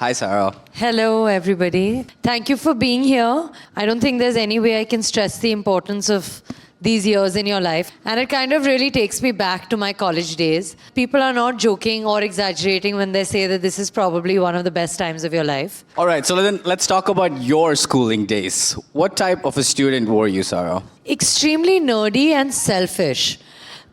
Hi, Sarah. Hello, everybody. Thank you for being here. I don't think there's any way I can stress the importance of these years in your life. And it kind of really takes me back to my college days. People are not joking or exaggerating when they say that this is probably one of the best times of your life. All right, so then let's talk about your schooling days. What type of a student were you, Sarah? Extremely nerdy and selfish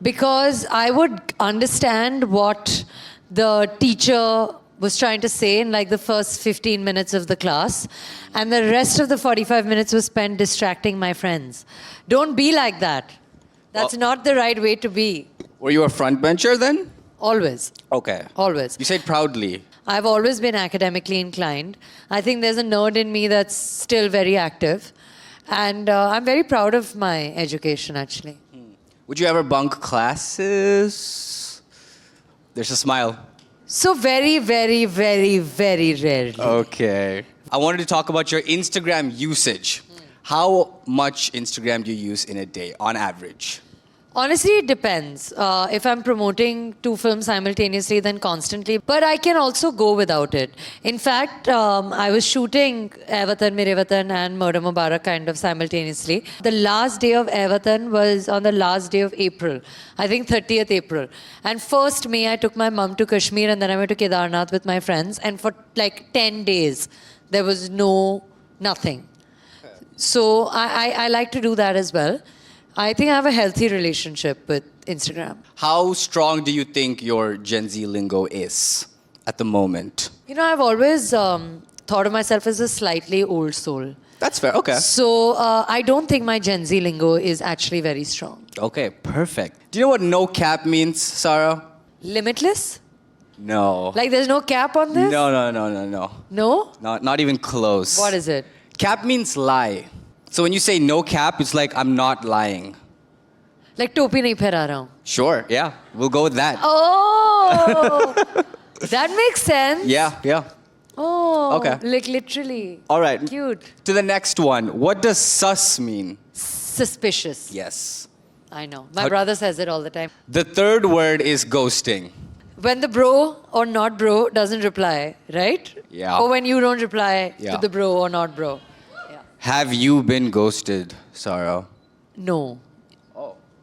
because I would understand what the teacher was trying to say in like the first 15 minutes of the class, and the rest of the 45 minutes was spent distracting my friends. Don't be like that. That's not the right way to be. Were you a front bencher then? Always. Okay. Always. You said proudly. I've always been academically inclined. I think there's a nerd in me that's still very active. And I'm very proud of my education, actually. Would you ever bunk classes? There's a smile. So very, very, very, very rarely. Okay. I wanted to talk about your Instagram usage. How much Instagram do you use in a day, on average? Honestly, it depends. If I'm promoting two films simultaneously, then constantly. But I can also go without it. In fact, I was shooting Ae Watan Mere Watan and Murder Mubarak kind of simultaneously. The last day of Ae Watan was on the last day of April. I think 30th April. And 1st May, I took my mum to Kashmir and then I went to Kedarnath with my friends. And for like 10 days, there was nothing. So I like to do that as well. I think I have a healthy relationship with Instagram. How strong do you think your Gen Z lingo is at the moment? You know, I've always thought of myself as a slightly old soul. That's fair, okay. So I don't think my Gen Z lingo is actually very strong. Okay, perfect. Do you know what no cap means, Sarah? Limitless? No. Like there's no cap on this? No. No? Not even close. What is it? Cap means lie. So when you say no cap, it's like I'm not lying. Like topi nahi phera raha hu. Sure, yeah. We'll go with that. Oh! That makes sense. Yeah. Oh. Okay. Like literally. All right. Cute. To the next one. What does sus mean? Suspicious. Yes. I know. My brother says it all the time. The third word is ghosting. When the bro or not bro doesn't reply, right? Yeah. Or when you don't reply Yeah. to the bro or not bro. Yeah. Have you been ghosted, Sarah? No.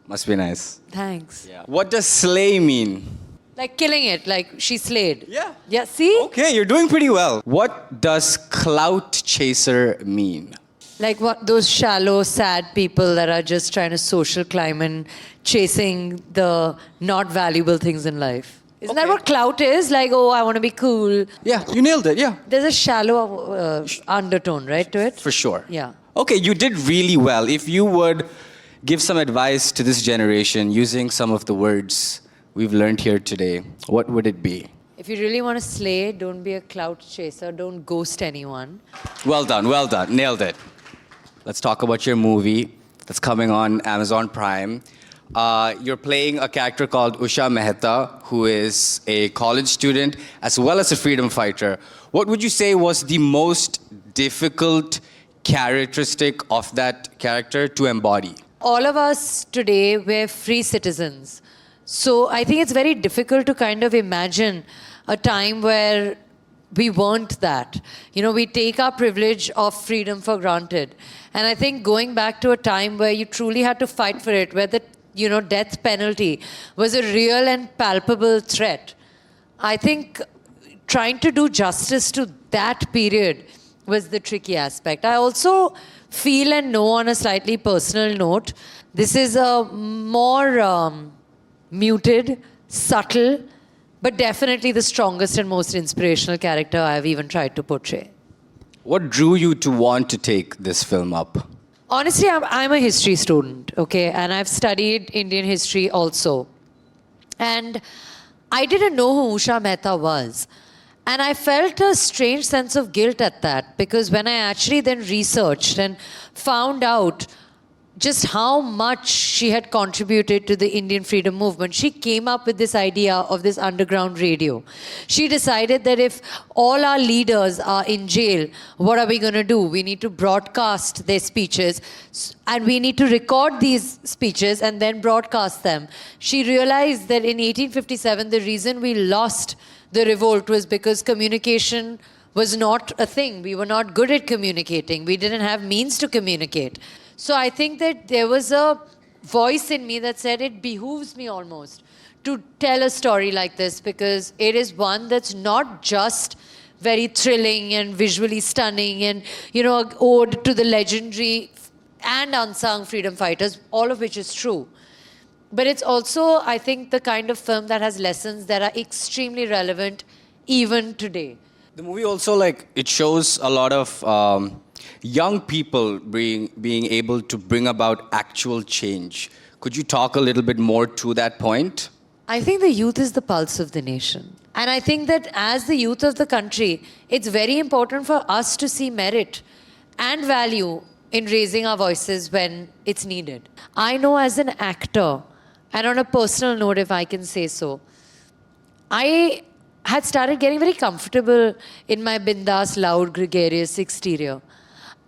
Must be nice. Thanks. Yeah. What does slay mean? Like killing it, like she slayed. Yeah. Yeah, see? Okay, you're doing pretty well. What does clout chaser mean? Like what those shallow, sad people that are just trying to social climb and chasing the not valuable things in life. Isn't that Okay. what clout is? Like, oh, I want to be cool. Yeah, you nailed it, yeah. There's a shallow undertone, right, to it? For sure. Yeah. Okay, you did really well. If you would give some advice to this generation using some of the words we've learned here today, what would it be? If you really want to slay, don't be a clout chaser. Don't ghost anyone. Well done. Nailed it. Let's talk about your movie that's coming on Amazon Prime. You're playing a character called Usha Mehta, who is a college student as well as a freedom fighter. What would you say was the most difficult characteristic of that character to embody? All of us today, we're free citizens. So I think it's very difficult to kind of imagine a time where we weren't that. You know, we take our privilege of freedom for granted. And I think going back to a time where you truly had to fight for it, where the death penalty was a real and palpable threat. I think trying to do justice to that period was the tricky aspect. I also feel and know on a slightly personal note, this is a more muted, subtle, but definitely the strongest and most inspirational character I've even tried to portray. What drew you to want to take this film up? Honestly, I'm a history student, okay? And I've studied Indian history also. And I didn't know who Usha Mehta was. And I felt a strange sense of guilt at that because when I actually then researched and found out just how much she had contributed to the Indian freedom movement, she came up with this idea of this underground radio. She decided that if all our leaders are in jail, what are we going to do? We need to broadcast their speeches and we need to record these speeches and then broadcast them. She realized that in 1857, the reason we lost the revolt was because communication was not a thing. We were not good at communicating. We didn't have means to communicate. So I think that there was a voice in me that said it behooves me almost to tell a story like this, because it is one that's not just very thrilling and visually stunning and, an ode to the legendary and unsung freedom fighters, all of which is true. But it's also, I think, the kind of film that has lessons that are extremely relevant even today. The movie also, it shows a lot of young people being able to bring about actual change. Could you talk a little bit more to that point? I think the youth is the pulse of the nation. And I think that as the youth of the country, it's very important for us to see merit and value in raising our voices when it's needed. I know as an actor, and on a personal note, if I can say so, I had started getting very comfortable in my bindas, loud, gregarious exterior.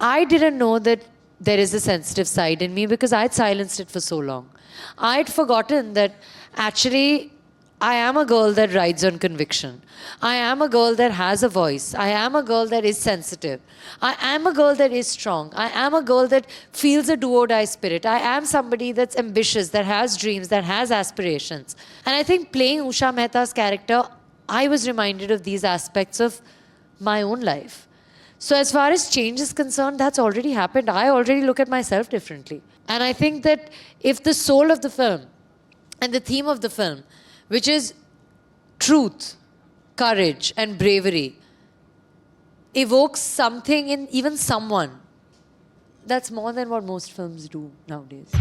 I didn't know that there is a sensitive side in me because I had silenced it for so long. I had forgotten that actually I am a girl that rides on conviction. I am a girl that has a voice. I am a girl that is sensitive. I am a girl that is strong. I am a girl that feels a do-or-die spirit. I am somebody that's ambitious, that has dreams, that has aspirations. And I think playing Usha Mehta's character, I was reminded of these aspects of my own life. So as far as change is concerned, that's already happened. I already look at myself differently. And I think that if the soul of the film and the theme of the film, which is truth, courage, and bravery, evokes something in even someone, that's more than what most films do nowadays.